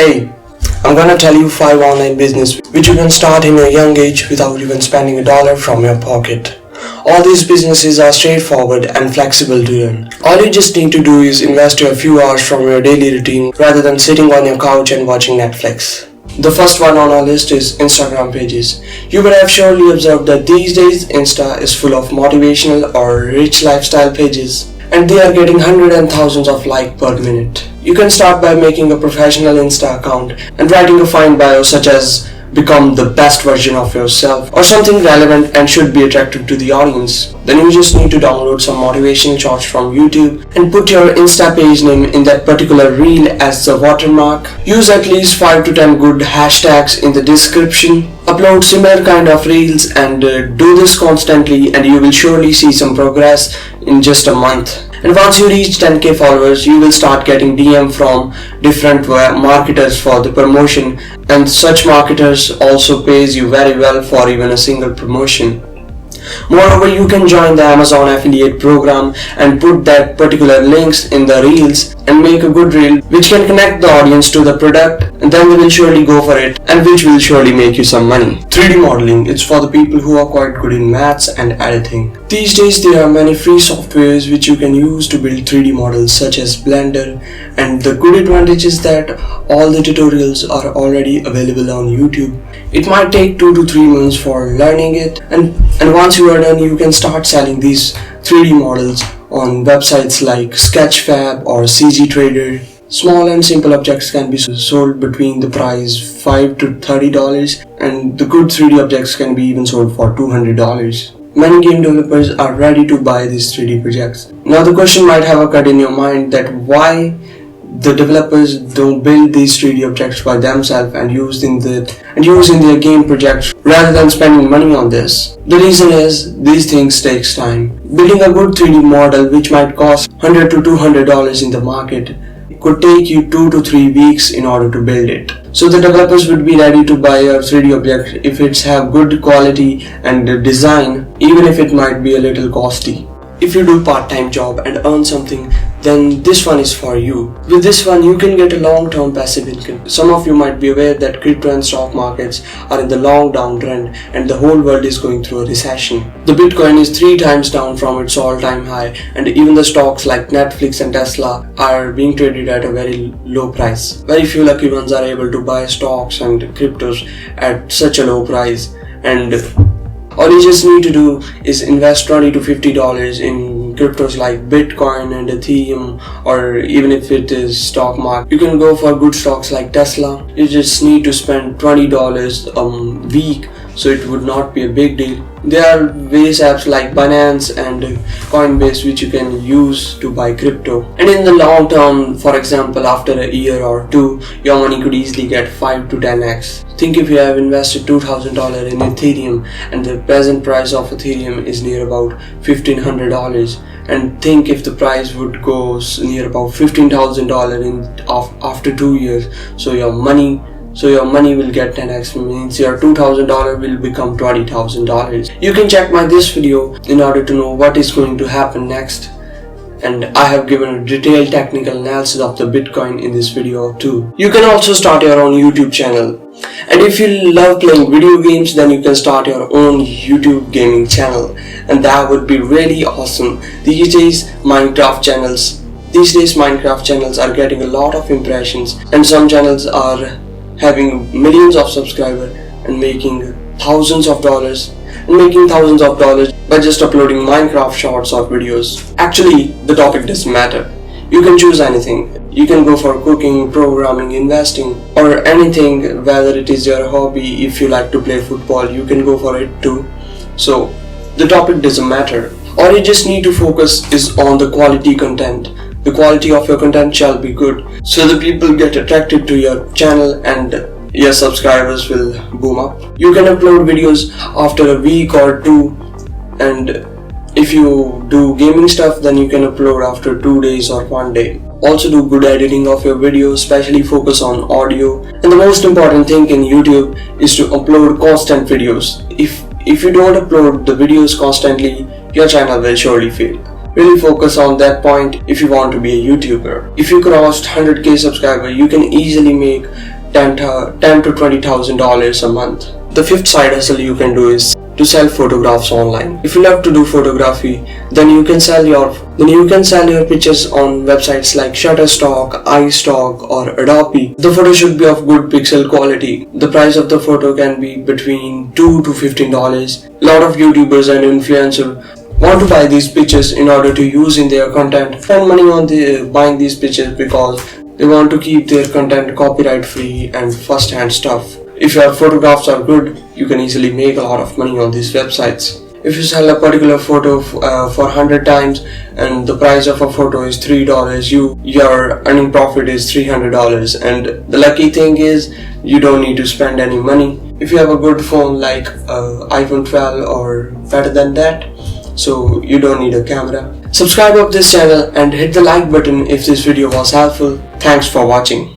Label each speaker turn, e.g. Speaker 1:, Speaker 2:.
Speaker 1: Hey, I'm gonna tell you 5 online business which you can start in a young age without even spending a dollar from your pocket. All these businesses are straightforward and flexible to learn. All you just need to do is invest a few hours from your daily routine rather than sitting on your couch and watching Netflix. The first one on our list is Instagram pages. You would have surely observed that these days Insta is full of motivational or rich lifestyle pages, and they are getting hundreds and thousands of likes per minute. You can start by making a professional Insta account and writing a fine bio such as become the best version of yourself or something relevant and should be attractive to the audience. Then you just need to download some motivational shorts from YouTube and put your Insta page name in that particular reel as the watermark. Use at least 5 to 10 good hashtags in the description. Upload similar kind of reels and do this constantly, and you will surely see some progress in just a month. And once you reach 10k followers, you will start getting DM from different marketers for the promotion, and such marketers also pays you very well for even a single promotion. Moreover, you can join the Amazon affiliate program and put that particular links in the reels and make a good reel which can connect the audience to the product, and then they will surely go for it, and which will surely make you some money. 3D modeling, it's for the people who are quite good in maths and editing. These days there are many free softwares which you can use to build 3D models such as Blender, and the good advantage is that all the tutorials are already available on YouTube. It might take 2 to 3 months for learning it, and once you are done, you can start selling these 3D models on websites like Sketchfab or CG Trader. Small and simple objects can be sold between the price $5 to $30, and the good 3D objects can be even sold for $200. Many game developers are ready to buy these 3D projects. Now the question might have occurred in your mind that why the developers don't build these 3D objects by themselves and use in their game projects rather than spending money on this. The reason is these things takes time. Building a good 3D model which might cost $100 to $200 in the market could take you 2 to 3 weeks in order to build it. So the developers would be ready to buy your 3D object if it's have good quality and design, even if it might be a little costly. If you do part-time job and earn something, then this one is for you. With this one, you can get a long-term passive income. Some of you might be aware that crypto and stock markets are in the long downtrend and the whole world is going through a recession. The Bitcoin is 3 times down from its all-time high, and even the stocks like Netflix and Tesla are being traded at a very low price. Very few lucky ones are able to buy stocks and cryptos at such a low price, and all you just need to do is invest $20 to $50 in cryptos like Bitcoin and Ethereum, or even if it is stock market. You can go for good stocks like Tesla. You just need to spend $20 a week, so it would not be a big deal. There are various apps like Binance and Coinbase which you can use to buy crypto. And in the long term, for example, after a year or two, your money could easily get 5 to 10x. Think if you have invested $2,000 in Ethereum and the present price of Ethereum is near about $1,500, and think if the price would go near about $15,000 after 2 years, so your money will get 10x, means your $2,000 will become $20,000. You can check my this video in order to know what is going to happen next, and I have given a detailed technical analysis of the Bitcoin in this video too. You can also start your own YouTube channel, and if you love playing video games, then you can start your own YouTube gaming channel, and that would be really awesome. These days Minecraft channels are getting a lot of impressions, and some channels are having millions of subscribers and making thousands of dollars by just uploading Minecraft shorts or videos. Actually, the topic doesn't matter. You can choose anything. You can go for cooking, programming, investing, or anything, whether it is your hobby. If you like to play football, you can go for it too. So the topic doesn't matter. All you just need to focus is on the quality content. The quality of your content shall be good, so the people get attracted to your channel and your subscribers will boom up. You can upload videos after a week or 2, and if you do gaming stuff, then you can upload after 2 days or 1 day. Also do good editing of your videos, especially focus on audio. And the most important thing in YouTube is to upload constant videos. If you don't upload the videos constantly, your channel will surely fail. Really focus on that point if you want to be a YouTuber. If you crossed 100k subscriber, you can easily make $10 to $20,000 a month. The fifth side hustle you can do is to sell photographs online. If you love to do photography, then you can sell your pictures on websites like Shutterstock, iStock or Adobe. The photo should be of good pixel quality. The price of the photo can be between $2 to $15. A lot of YouTubers and influencers want to buy these pictures in order to use in their content. Spend money on buying these pictures because they want to keep their content copyright free and first-hand stuff. If your photographs are good, you can easily make a lot of money on these websites. If you sell a particular photo for 100 times and the price of a photo is $3, your earning profit is $300. And the lucky thing is you don't need to spend any money. If you have a good phone like iPhone 12 or better than that, so you don't need a camera. Subscribe to this channel and hit the like button if this video was helpful. Thanks for watching.